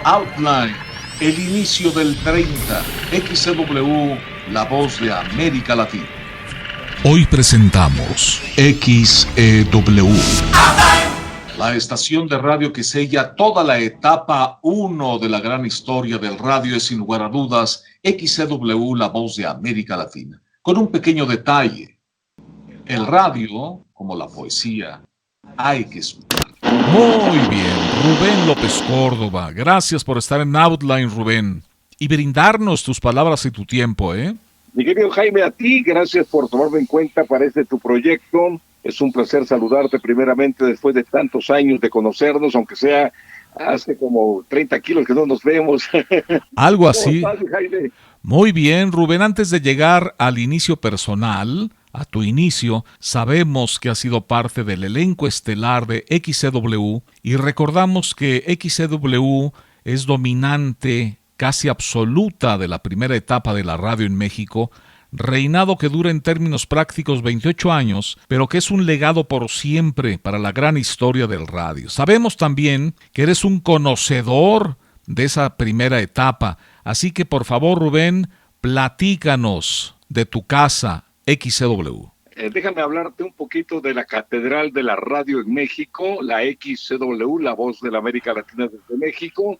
Outline, el inicio del 30, XCW, la voz de América Latina. Hoy presentamos XEW, la estación de radio que sella toda la etapa 1 de la gran historia del radio es sin lugar a dudas XEW, la voz de América Latina. Con un pequeño detalle, el radio, como la poesía, hay que escuchar. Muy bien, Rubén López Córdoba, gracias por estar en Outline, Rubén, y brindarnos tus palabras y tu tiempo, Mi querido Jaime, a ti, gracias por tomarme en cuenta para tu proyecto. Es un placer saludarte primeramente después de tantos años de conocernos, aunque sea hace como 30 kilos que no nos vemos. Algo así. ¿Cómo estás, Jaime? Muy bien, Rubén, antes de llegar al inicio personal, a tu inicio, sabemos que has sido parte del elenco estelar de XCW y recordamos que XCW es dominante casi absoluta de la primera etapa de la radio en México, reinado que dura en términos prácticos 28 años, pero que es un legado por siempre para la gran historia del radio. Sabemos también que eres un conocedor de esa primera etapa, así que por favor, Rubén, platícanos de tu casa XCW. Déjame hablarte un poquito de la Catedral de la Radio en México, la XCW, la voz de la América Latina desde México,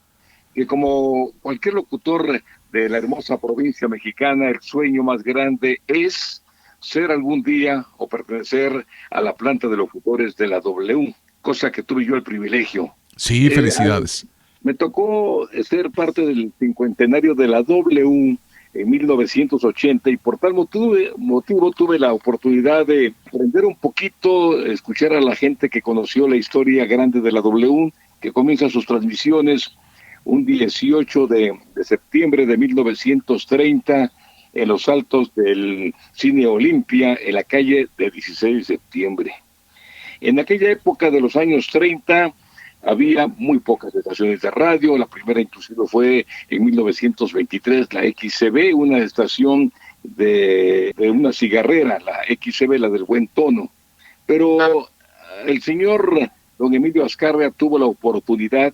que como cualquier locutor de la hermosa provincia mexicana, el sueño más grande es ser algún día o pertenecer a la planta de locutores de la W, cosa que tuve yo el privilegio. Sí, felicidades. Me tocó ser parte del cincuentenario de la W en 1980 y por tal motivo tuve la oportunidad de aprender un poquito, escuchar a la gente que conoció la historia grande de la W, que comienza sus transmisiones un 18 de septiembre de 1930 en los altos del Cine Olimpia, en la calle de 16 de septiembre. En aquella época de los años 30 había muy pocas estaciones de radio. La primera inclusive fue en 1923, la XCB, una estación de una cigarrera, la XCB, la del buen tono. Pero el señor don Emilio Azcárraga tuvo la oportunidad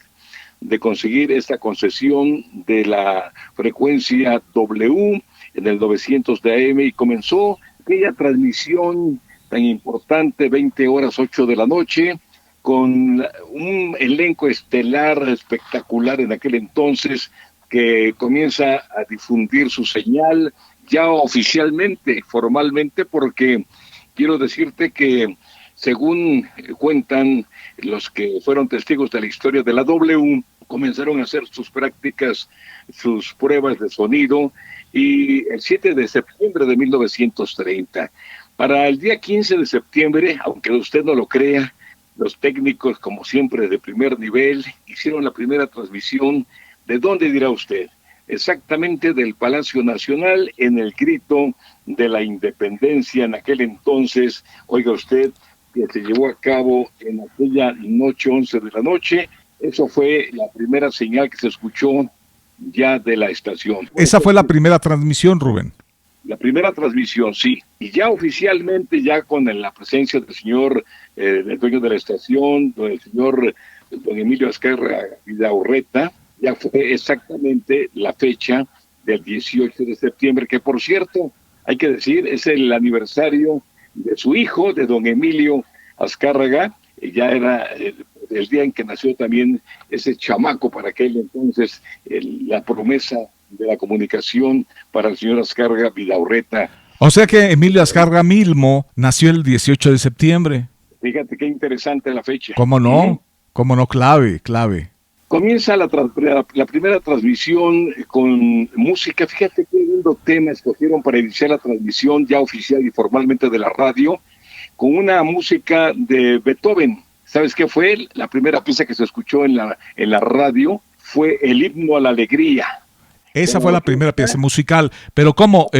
de conseguir esta concesión de la frecuencia W en el 900 de AM y comenzó aquella transmisión tan importante, 20 horas, 8 de la noche, con un elenco estelar espectacular en aquel entonces que comienza a difundir su señal ya oficialmente, formalmente, porque quiero decirte que según cuentan los que fueron testigos de la historia de la W, comenzaron a hacer sus prácticas, sus pruebas de sonido, y el 7 de septiembre de 1930. Para el día 15 de septiembre, aunque usted no lo crea, los técnicos, como siempre, de primer nivel, hicieron la primera transmisión. ¿De dónde dirá usted? Exactamente del Palacio Nacional, en el grito de la independencia en aquel entonces, oiga usted, que se llevó a cabo en aquella noche, 11 de la noche. Eso fue la primera señal que se escuchó ya de la estación. Esa fue la primera transmisión, Rubén. La primera transmisión, sí. Y ya oficialmente, ya con la presencia del señor, el dueño de la estación, el señor don Emilio Azcárraga Vidaurreta, ya fue exactamente la fecha del 18 de septiembre, que por cierto, hay que decir, es el aniversario de su hijo, de don Emilio Azcárraga. Ya era el día en que nació también ese chamaco para aquel entonces, la promesa de la comunicación para el señor Azcárraga Vidaurreta. O sea que Emilio Azcárraga Milmo nació el 18 de septiembre. Fíjate qué interesante la fecha. ¿Cómo no? ¿Cómo no? Clave. Comienza la primera transmisión con música. Fíjate qué lindo tema escogieron para iniciar la transmisión ya oficial y formalmente de la radio, con una música de Beethoven. ¿Sabes qué fue? La primera pieza que se escuchó en la radio fue el himno a la alegría. Esa fue la primera pieza musical. Pero ¿cómo?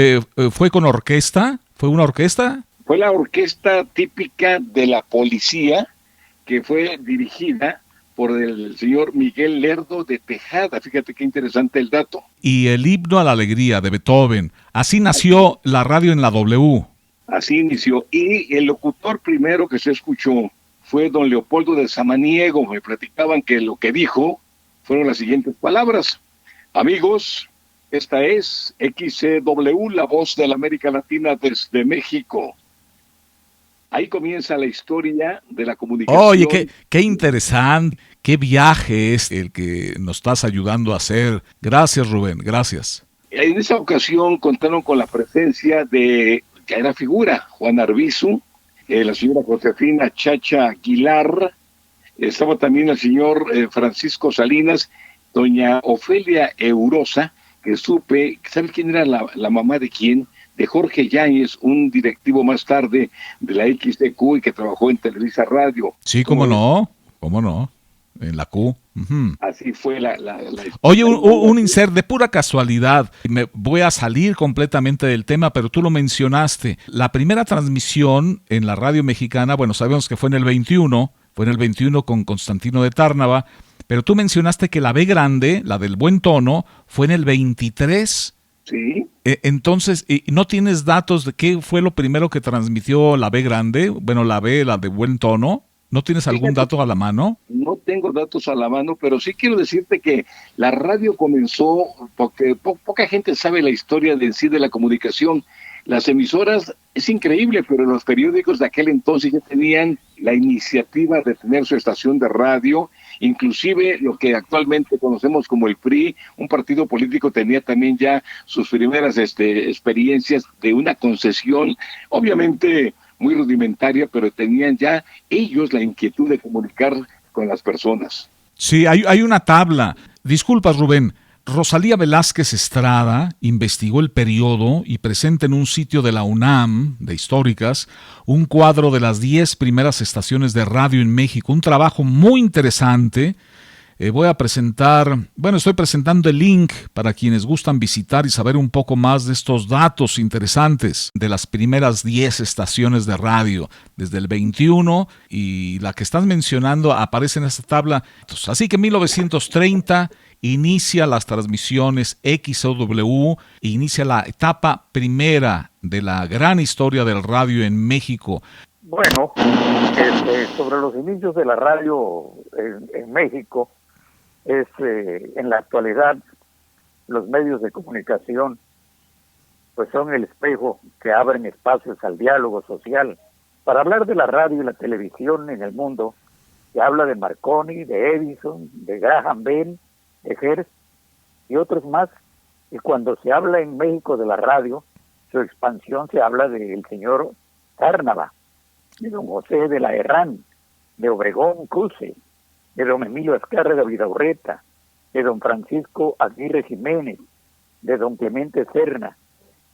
¿Fue con orquesta? ¿Fue una orquesta? Fue la orquesta típica de la policía, que fue dirigida por el señor Miguel Lerdo de Tejada. Fíjate qué interesante el dato. Y el himno a la alegría de Beethoven. Así nació la radio en la W. Así inició. Y el locutor primero que se escuchó fue don Leopoldo de Samaniego. Me platicaban que lo que dijo fueron las siguientes palabras: amigos, esta es XCW, la voz de la América Latina desde México. Ahí comienza la historia de la comunicación. Oye, qué interesante, qué viaje es el que nos estás ayudando a hacer. Gracias, Rubén, gracias. En esa ocasión contaron con la presencia de, ya era figura, Juan Arbizu, la señora Josefina Chacha Aguilar, estaba también el señor Francisco Salinas, doña Ofelia Eurosa, que supe, ¿sabe quién era la mamá de quién? De Jorge Yáñez, un directivo más tarde de la XTQ y que trabajó en Televisa Radio. Sí, cómo no, en la Q. Uh-huh. Así fue la Oye, un insert de pura casualidad. Me voy a salir completamente del tema, pero tú lo mencionaste. La primera transmisión en la radio mexicana, bueno, sabemos que fue en el 21 con Constantino de Tárnava, pero tú mencionaste que la B grande, la del buen tono, fue en el 23. Sí. Entonces, ¿no tienes datos de qué fue lo primero que transmitió la B grande? Bueno, la B, la de buen tono. ¿No tienes algún dato a la mano? No tengo datos a la mano, pero sí quiero decirte que la radio comenzó, porque poca gente sabe la historia de sí de la comunicación. Las emisoras, es increíble, pero los periódicos de aquel entonces ya tenían la iniciativa de tener su estación de radio, inclusive lo que actualmente conocemos como el PRI, un partido político, tenía también ya sus primeras experiencias de una concesión, obviamente muy rudimentaria, pero tenían ya ellos la inquietud de comunicar con las personas. Sí, hay una tabla. Disculpas, Rubén. Rosalía Velázquez Estrada investigó el periodo y presenta en un sitio de la UNAM, de históricas, un cuadro de las 10 primeras estaciones de radio en México. Un trabajo muy interesante. Estoy presentando el link para quienes gustan visitar y saber un poco más de estos datos interesantes de las primeras 10 estaciones de radio, desde el 21, y la que estás mencionando aparece en esta tabla. Así que en 1930 inicia las transmisiones XCW, inicia la etapa primera de la gran historia del radio en México. Bueno, sobre los inicios de la radio en México, en la actualidad los medios de comunicación pues son el espejo que abren espacios al diálogo social. Para hablar de la radio y la televisión en el mundo, se habla de Marconi, de Edison, de Graham Bell, de Hearst y otros más. Y cuando se habla en México de la radio, su expansión, se habla del señor Tárnava, de don José de la Herrán, de Obregón Cruce, de don Emilio Azcárraga Vidaurreta, de don Francisco Aguirre Jiménez, de don Clemente Serna.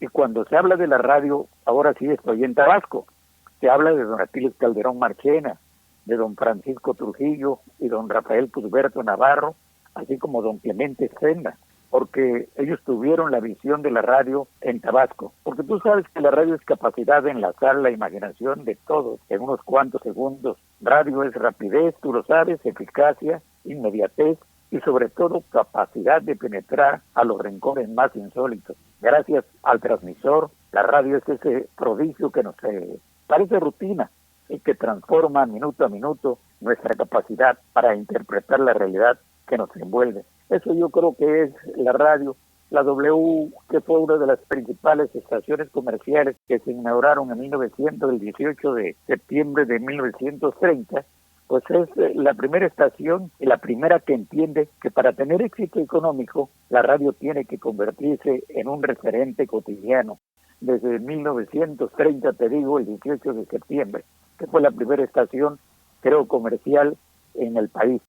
Y cuando se habla de la radio, ahora sí estoy en Tabasco, se habla de don Aquiles Calderón Marchena, de don Francisco Trujillo y don Rafael Cusberto Navarro, así como don Clemente Serna, porque ellos tuvieron la visión de la radio en Tabasco, porque tú sabes que la radio es capacidad de enlazar la imaginación de todos en unos cuantos segundos. Radio es rapidez, tú lo sabes, eficacia, inmediatez y sobre todo capacidad de penetrar a los rincones más insólitos. Gracias al transmisor, la radio es ese prodigio que nos parece rutina y que transforma minuto a minuto nuestra capacidad para interpretar la realidad que nos envuelve. Eso yo creo que es la radio. La W, que fue una de las principales estaciones comerciales que se inauguraron en el 18 de septiembre de 1930, pues es la primera estación y la primera que entiende que para tener éxito económico, la radio tiene que convertirse en un referente cotidiano. Desde 1930, te digo, el 18 de septiembre, que fue la primera estación, creo, comercial en el país.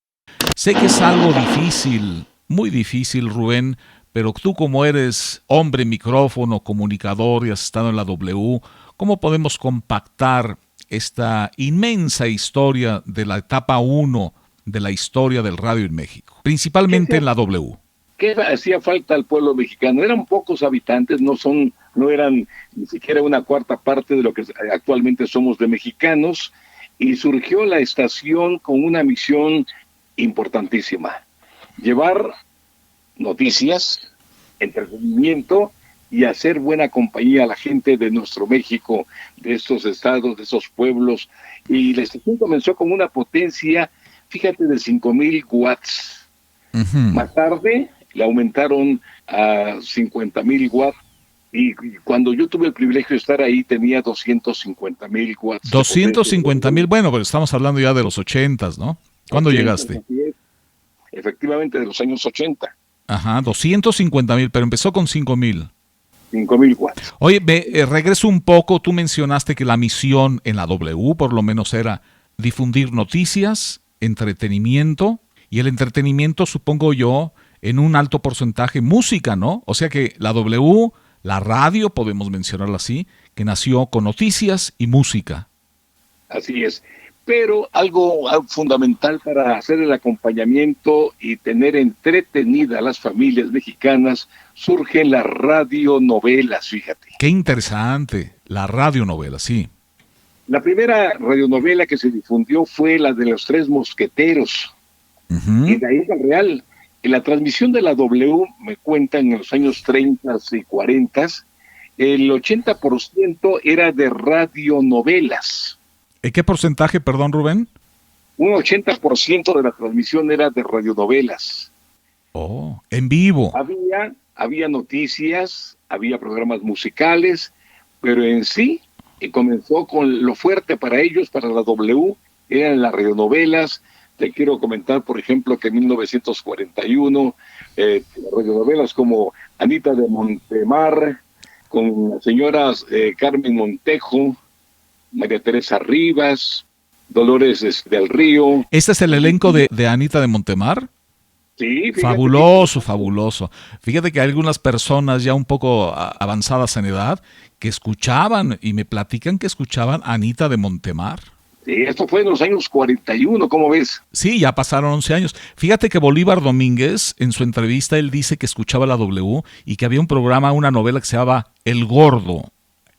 Sé que es algo difícil, muy difícil, Rubén, pero tú como eres hombre micrófono, comunicador y has estado en la W, ¿cómo podemos compactar esta inmensa historia de la etapa 1 de la historia del radio en México, principalmente en la W? ¿Qué hacía falta al pueblo mexicano? Eran pocos habitantes, no eran ni siquiera una cuarta parte de lo que actualmente somos de mexicanos, y surgió la estación con una misión importantísima: llevar noticias, entretenimiento y hacer buena compañía a la gente de nuestro México, de estos estados, de esos pueblos. Y la estación comenzó con una potencia, fíjate, de 5,000 watts. Más tarde le aumentaron a 50,000 watts y cuando yo tuve el privilegio de estar ahí tenía 250,000 watts. 250,000, bueno, pero estamos hablando ya de los 80, ¿no? ¿Cuándo llegaste? Efectivamente, de los años 80. Ajá, 250,000, pero empezó con 5,000. 5,000 watts. Oye, regreso un poco, tú mencionaste que la misión en la W, por lo menos, era difundir noticias, entretenimiento, y el entretenimiento, supongo yo, en un alto porcentaje, música, ¿no? O sea que la W, la radio, podemos mencionarla así, que nació con noticias y música. Así es. Pero algo fundamental para hacer el acompañamiento y tener entretenida a las familias mexicanas, surgen las radionovelas, fíjate. Qué interesante, la radionovela, sí. La primera radionovela que se difundió fue la de Los Tres Mosqueteros, y de ahí es real. En la transmisión de la W, me cuentan en los años 30 y 40, el 80% era de radionovelas. ¿Qué porcentaje, perdón, Rubén? Un 80% de la transmisión era de radionovelas. Oh, en vivo. Había noticias, había programas musicales, pero en sí comenzó con lo fuerte para ellos, para la W, eran las radionovelas. Te quiero comentar, por ejemplo, que en 1941, radionovelas como Anita de Montemar, con las señoras Carmen Montejo, María Teresa Rivas, Dolores del Río. ¿Este es el elenco de Anita de Montemar? Sí, fabuloso, fabuloso. Fíjate que hay algunas personas ya un poco avanzadas en edad que escuchaban y me platican que escuchaban a Anita de Montemar. Sí, esto fue en los años 41, ¿cómo ves? Sí, ya pasaron 11 años. Fíjate que Bolívar Domínguez, en su entrevista, él dice que escuchaba la W y que había un programa, una novela que se llamaba El Gordo.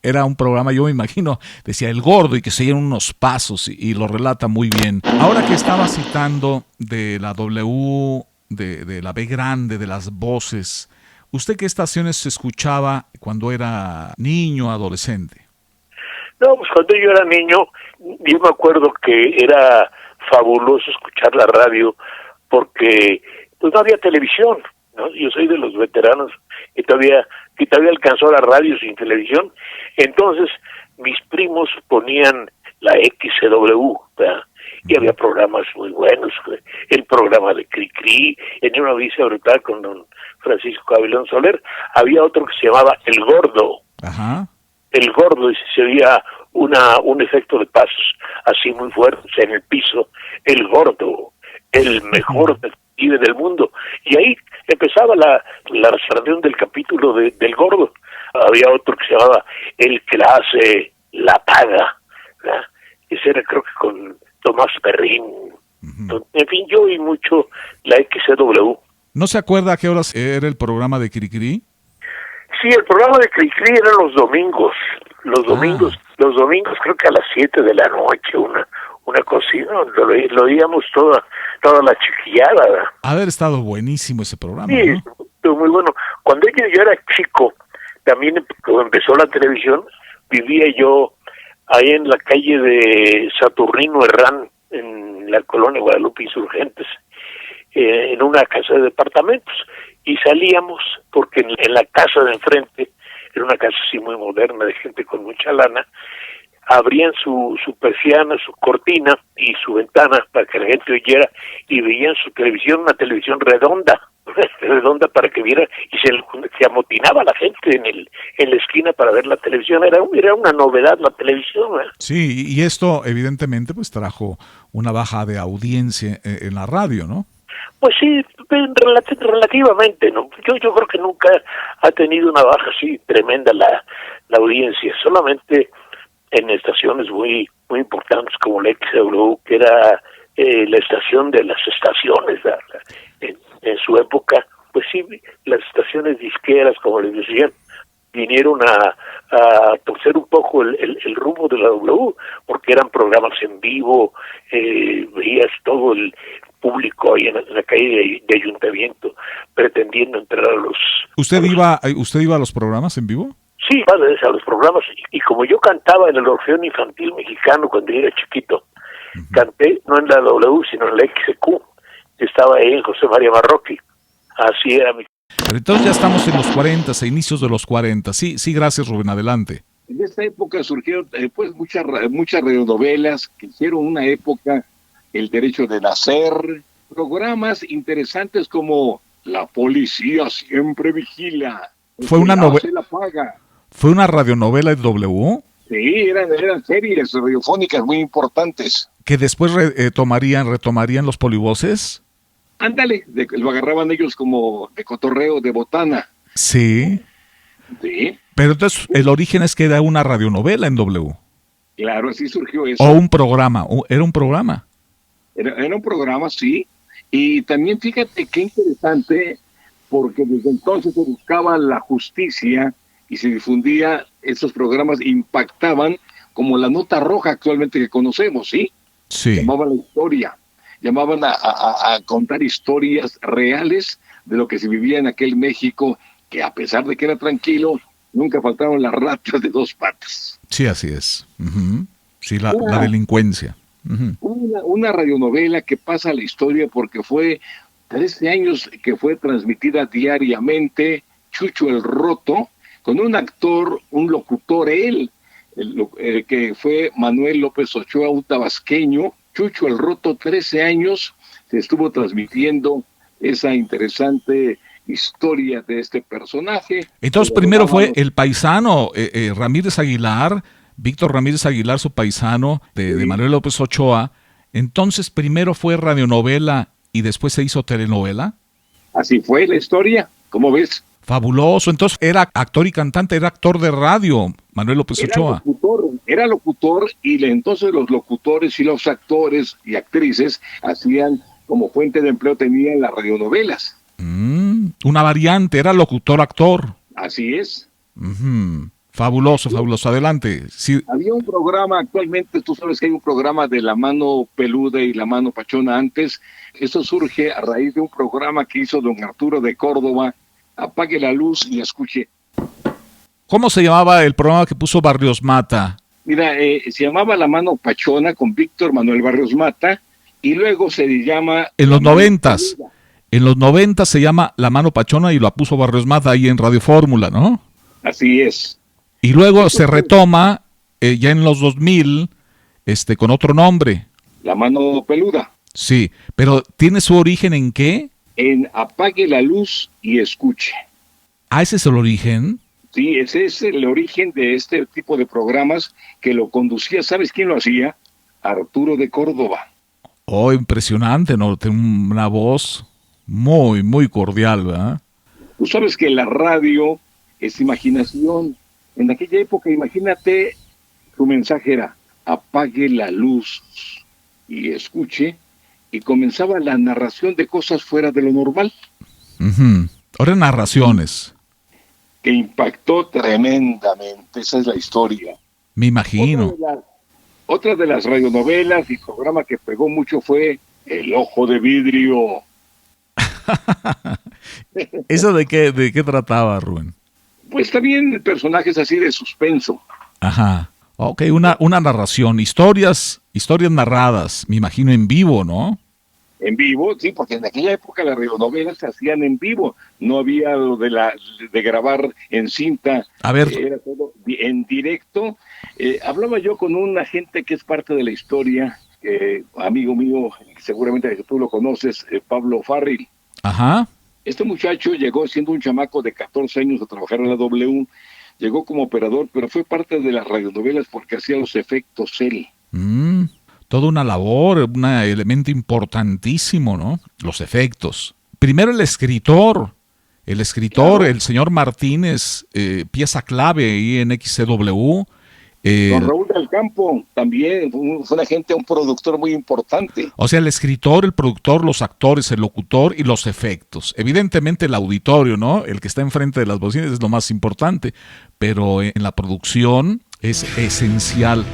Era un programa, yo me imagino, decía El Gordo y que seguían unos pasos y lo relata muy bien. Ahora que estaba citando de la W, de la B grande, de las voces, ¿usted qué estaciones escuchaba cuando era niño, adolescente? No, pues cuando yo era niño, yo me acuerdo que era fabuloso escuchar la radio porque pues no había televisión, ¿no? Yo soy de los veteranos que todavía alcanzó la radio sin televisión. Entonces mis primos ponían la XCW, ¿verdad? Y había programas muy buenos, el programa de Cricri, en una visa brutal con don Francisco Avilón Soler. Había otro que se llamaba El Gordo. Ajá. El Gordo, y se oía un efecto de pasos así muy fuertes en el piso. El Gordo, el mejor detective del mundo. Y ahí empezaba la narración del capítulo del Gordo. Había otro que se llamaba El que la hace, la paga, ¿verdad? Ese era, creo que con Tomás Perrín. En fin, yo oí mucho la XCW. ¿No se acuerda a qué horas era el programa de Cricri? Sí, el programa de Cricri era los domingos. Los domingos creo que a las 7 de la noche, una cocina, lo oíamos toda la chiquillada, ¿verdad? Haber estado buenísimo ese programa, sí, ¿no? Estuvo muy bueno. Cuando yo era chico, también cuando empezó la televisión, vivía yo ahí en la calle de Saturnino Herrán, en la colonia Guadalupe Insurgentes, en una casa de departamentos, y salíamos porque en la casa de enfrente, era una casa así muy moderna de gente con mucha lana, abrían su persiana, su cortina y su ventana para que la gente oyera, y veían su televisión, una televisión redonda para que viera, y se amotinaba la gente en la esquina para ver la televisión. Era una novedad la televisión, ¿eh? Sí, y esto evidentemente pues trajo una baja de audiencia en la radio, ¿no? Pues sí, relativamente, ¿no? Yo creo que nunca ha tenido una baja así tremenda la audiencia, solamente en estaciones muy muy importantes como la XW, que era la estación de las estaciones, en su época, pues sí, las estaciones disqueras, como les decían, vinieron a torcer un poco el rumbo de la W, porque eran programas en vivo, veías todo el público ahí en la calle de Ayuntamiento pretendiendo entrar a los... ¿Usted iba a los programas en vivo? Sí, a los programas, y como yo cantaba en el Orfeón Infantil Mexicano cuando era chiquito, canté no en la W, sino en la XQ, estaba ahí José María Marroquí. Así era mi... Pero entonces ya estamos en los 40, a inicios de los 40. Sí, sí, gracias, Rubén, adelante. En esta época surgieron pues muchas radionovelas que hicieron una época, El Derecho de Nacer, programas interesantes como La Policía Siempre Vigila. Fue una Se la paga. ¿Fue una radionovela de W? Sí, eran series radiofónicas muy importantes. ¿Que después retomarían los polivoces? Ándale, lo agarraban ellos como de cotorreo, de botana. Sí. Sí. Pero entonces el origen es que era una radionovela en W. Claro, así surgió eso. O un programa, era un programa. Era un programa, sí. Y también fíjate qué interesante, porque desde entonces se buscaba la justicia y se difundía, esos programas impactaban como la nota roja actualmente que conocemos, ¿sí? Sí. Llamaban la historia, llamaban a contar historias reales de lo que se vivía en aquel México, que a pesar de que era tranquilo, nunca faltaron las ratas de dos patas. Sí, así es. Uh-huh. Sí, la delincuencia. Uh-huh. Una radionovela que pasa a la historia porque fue 13 años que fue transmitida diariamente, Chucho el Roto, con un actor, un locutor, el que fue Manuel López Ochoa, un tabasqueño. Chucho el Roto, 13 años, se estuvo transmitiendo esa interesante historia de este personaje. Entonces primero fue el paisano Ramírez Aguilar, Víctor Ramírez Aguilar, su paisano de Manuel López Ochoa. Entonces primero fue radionovela y después se hizo telenovela. Así fue la historia, ¿cómo ves? Fabuloso. Entonces era actor y cantante, era actor de radio, Manuel López Ochoa. Era locutor y entonces los locutores y los actores y actrices hacían como fuente de empleo, tenían las radionovelas. Una variante, era locutor-actor. Así es. Uh-huh. Fabuloso, fabuloso. Adelante. Sí. Había un programa, actualmente tú sabes que hay un programa de La Mano Peluda y La Mano Pachona antes. Eso surge a raíz de un programa que hizo don Arturo de Córdoba, Apague la Luz y Escuche. ¿Cómo se llamaba el programa que puso Barrios Mata? Mira, se llamaba La Mano Pachona con Víctor Manuel Barrios Mata y luego se llama... En los 90s. En los 90 se llama La Mano Pachona y lo puso Barrios Mata ahí en Radio Fórmula, ¿no? Así es. Y luego se retoma ya en los 2000 con otro nombre. La Mano Peluda. Sí, pero ¿tiene su origen en qué? En Apague la Luz y Escuche. ¿Ah, ese es el origen? Sí, ese es el origen de este tipo de programas que lo conducía. ¿Sabes quién lo hacía? Arturo de Córdoba. Oh, impresionante, ¿no? Tiene una voz muy, muy cordial, ¿verdad? Tú sabes que la radio es imaginación. En aquella época, imagínate, su mensaje era, apague la luz y escuche, y comenzaba la narración de cosas fuera de lo normal. Uh-huh. Ahora narraciones. Que impactó tremendamente, esa es la historia. Me imagino. Otra de las radionovelas y programa que pegó mucho fue El Ojo de Vidrio. ¿Eso de qué trataba, Rubén? Pues también personajes así de suspenso. Ajá. Ok, una narración, historias narradas, me imagino en vivo, ¿no? En vivo, sí, porque en aquella época las radionovelas se hacían en vivo, no había lo de grabar en cinta. A ver. Era todo en directo. Hablaba yo con un agente que es parte de la historia, amigo mío, seguramente que tú lo conoces, Pablo Farril. Ajá. Este muchacho llegó siendo un chamaco de 14 años a trabajar en la W, llegó como operador, pero fue parte de las radionovelas porque hacía los efectos él. Toda una labor, un elemento importantísimo, ¿no? Los efectos. Primero el escritor, claro. El señor Martínez, pieza clave ahí en XCW. Don Raúl del Campo también fue un productor muy importante. O sea, el escritor, el productor, los actores, el locutor y los efectos. Evidentemente el auditorio, ¿no? El que está enfrente de las bocinas es lo más importante, pero en la producción es esencial.